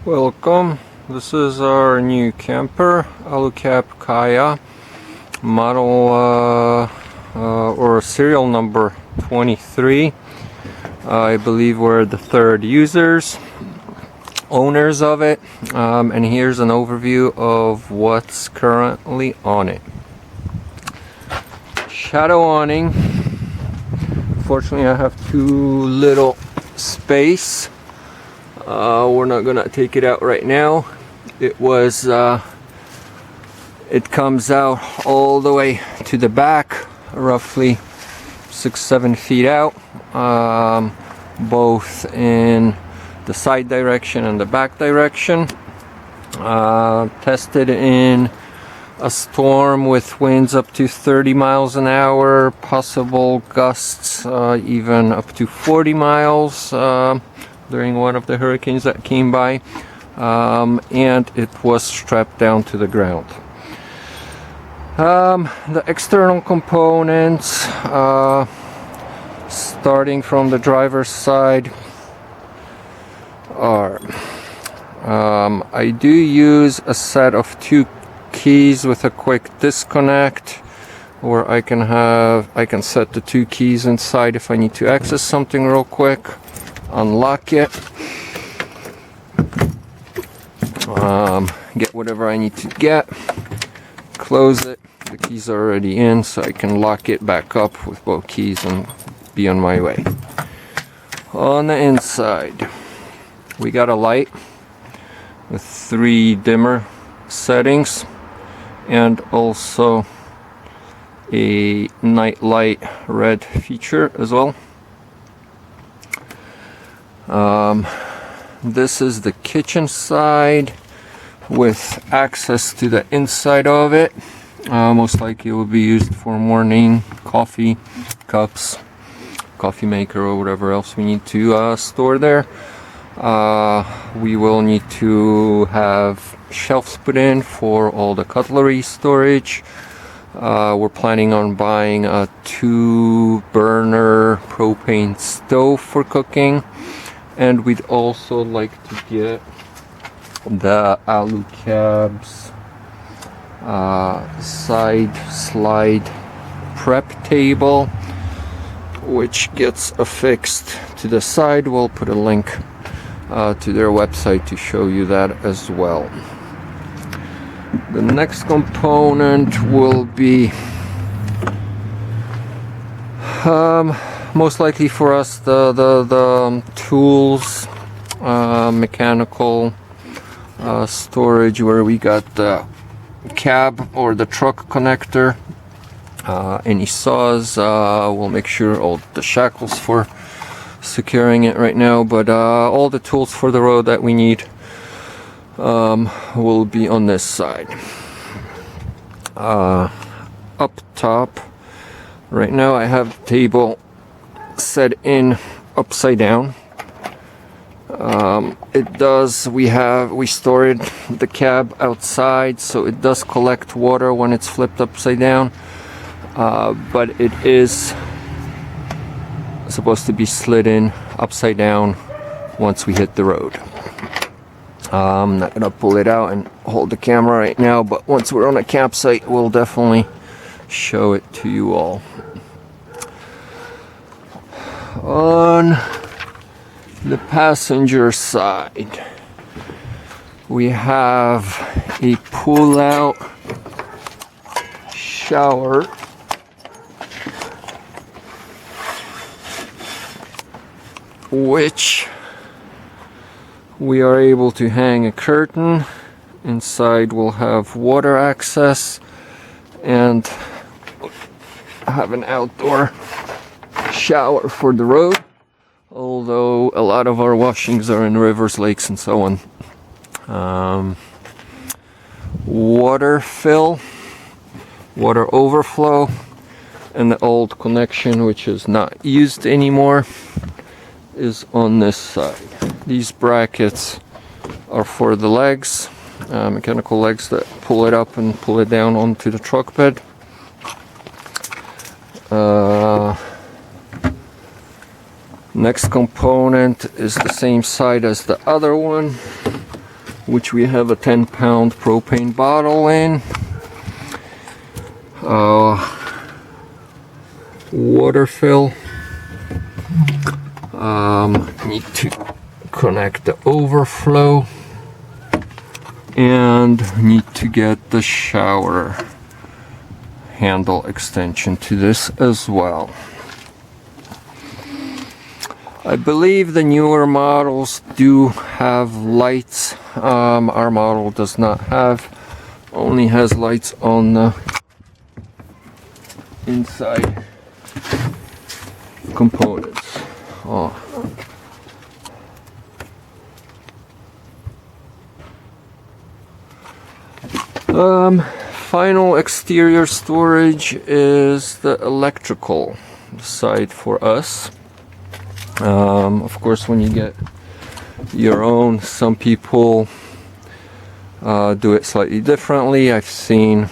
Welcome. This is our new camper, Alu-Cab Khaya, model or serial number 23. I believe we're the third owners of it, and here's an overview of what's currently on it. Shadow awning. Fortunately, I have too little space. We're not gonna take it out right now. It comes out all the way to the back, roughly 6-7 feet out, both in the side direction and the back direction. Tested in a storm with winds up to 30 miles an hour, possible gusts even up to 40 miles during one of the hurricanes that came by, and it was strapped down to the ground. The external components, starting from the driver's side, are I do use a set of 2 keys with a quick disconnect, where I can set the 2 keys inside if I need to access something real quick, unlock it, get whatever I need to get, close it. The keys are already in, so I can lock it back up with both keys and be on my way. On the inside, we got a light with 3 dimmer settings and also a night light red feature as well. This is the kitchen side with access to the inside of it. Most likely it will be used for morning coffee cups, coffee maker, or whatever else we need to store there. We will need to have shelves put in for all the cutlery storage. We're planning on buying a 2-burner propane stove for cooking, and we'd also like to get the Alu-Cab's side slide prep table, which gets affixed to the side. We'll put a link to their website to show you that as well. The next component will be most likely for us the tools, mechanical storage, where we got the cab or the truck connector, any saws. We'll make sure all the shackles for securing it right now, but all the tools for the road that we need will be on this side. Up top right now I have the table set in upside down. We stored the cab outside, so it does collect water when it's flipped upside down, but it is supposed to be slid in upside down once we hit the road. I'm not gonna pull it out and hold the camera right now, but once we're on a campsite, we'll definitely show it to you all. On the passenger side, we have a pull-out shower which we are able to hang a curtain. Inside we'll have water access and have an outdoor shower for the road, although a lot of our washings are in rivers, lakes, and so on. Water fill, water overflow, and the old connection, which is not used anymore, is on this side. These brackets are for the legs, mechanical legs that pull it up and pull it down onto the truck bed. Next component is the same side as the other one. which we have a 10-pound propane bottle in. Water fill. Need to connect the overflow, and need to get the shower handle extension to this as well. I believe the newer models do have lights. Our model does not have, only has lights on the inside components. Final exterior storage is the electrical side for us. Of course, when you get your own, some people do it slightly differently. I've seen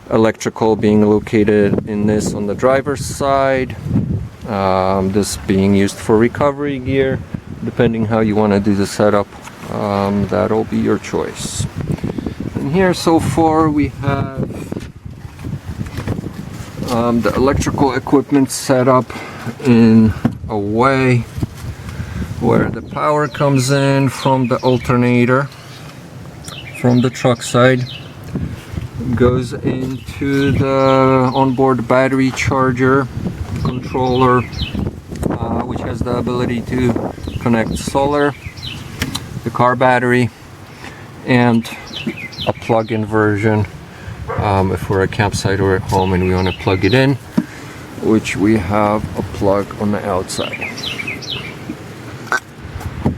electrical being located in this on the driver's side, this being used for recovery gear. Depending how you want to do the setup, that'll be your choice. And here so far we have the electrical equipment set up in a way where the power comes in from the alternator from the truck side, goes into the onboard battery charger controller, which has the ability to connect solar, the car battery, and a plug-in version if we're at a campsite or at home and we want to plug it in, which we have a plug on the outside.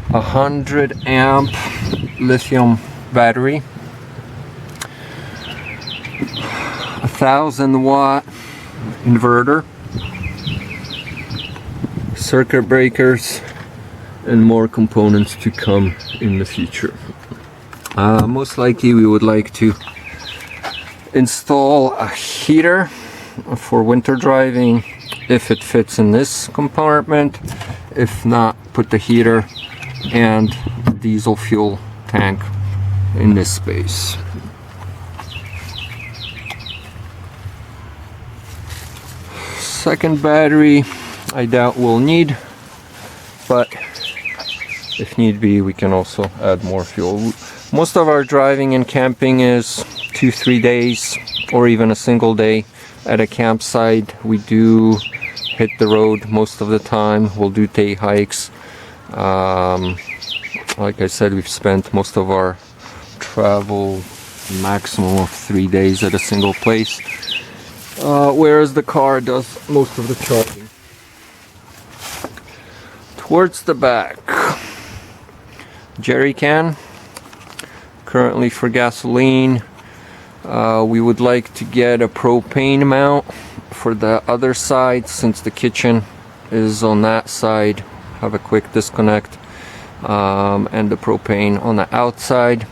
100 amp lithium battery, 1000 watt inverter, circuit breakers, and more components to come in the future. Most likely we would like to install a heater for winter driving if it fits in this compartment. If not, put the heater and diesel fuel tank in this space. Second battery I doubt we'll need, but if need be we can also add more fuel. Most of our driving and camping is 2-3 days or even a single day at a campsite. We do hit the road most of the time. We'll do day hikes. Like I said, we've spent most of our travel maximum of 3 days at a single place, whereas the car does most of the charging. Towards the back, jerry can, currently for gasoline. We would like to get a propane mount for the other side, since the kitchen is on that side. Have a quick disconnect, and the propane on the outside.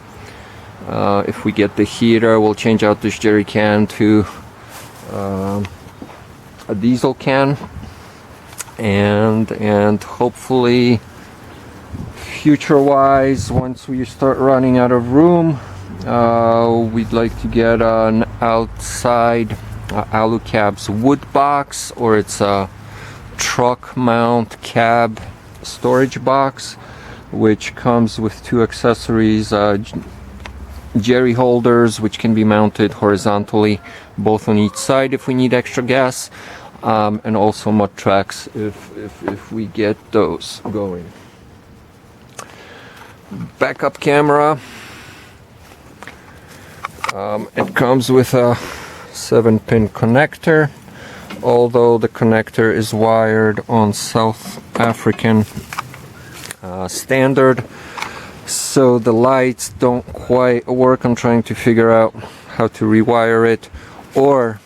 If we get the heater, we'll change out this jerry can to a diesel can, and hopefully future wise, once we start running out of room, we'd like to get an outside Alu-Cab's wood box, or it's a truck mount cab storage box, which comes with 2 accessories, jerry holders, which can be mounted horizontally, both on each side if we need extra gas, and also mud tracks if we get those going. Backup camera. It comes with a 7-pin connector, although the connector is wired on South African standard, so the lights don't quite work. I'm trying to figure out how to rewire it or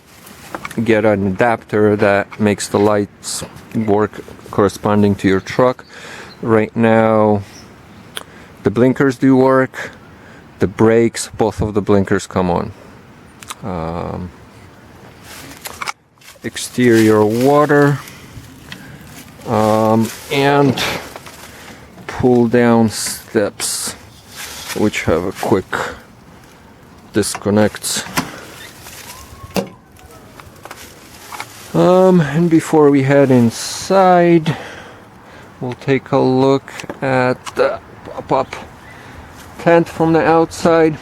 get an adapter that makes the lights work corresponding to your truck. Right now the blinkers do work, the brakes, both of the blinkers come on. Exterior water, and pull down steps. which have a quick disconnects. And before we head inside, we'll take a look at the pop-up tent from the outside.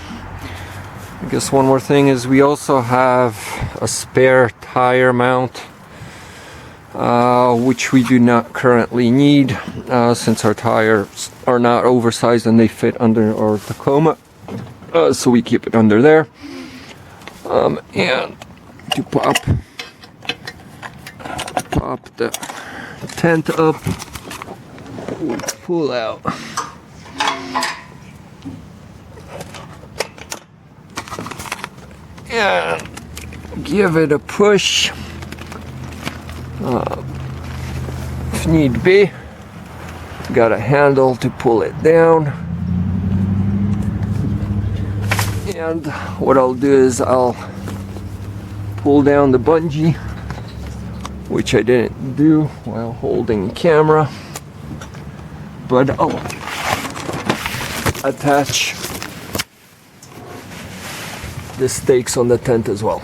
I guess one more thing is we also have a spare tire mount, which we do not currently need since our tires are not oversized and they fit under our Tacoma, so we keep it under there. And to pop the tent up, we pull out and give it a push if need be. Got a handle to pull it down, and what I'll do is I'll pull down the bungee, which I didn't do while holding the camera, but I'll attach the stakes on the tent as well.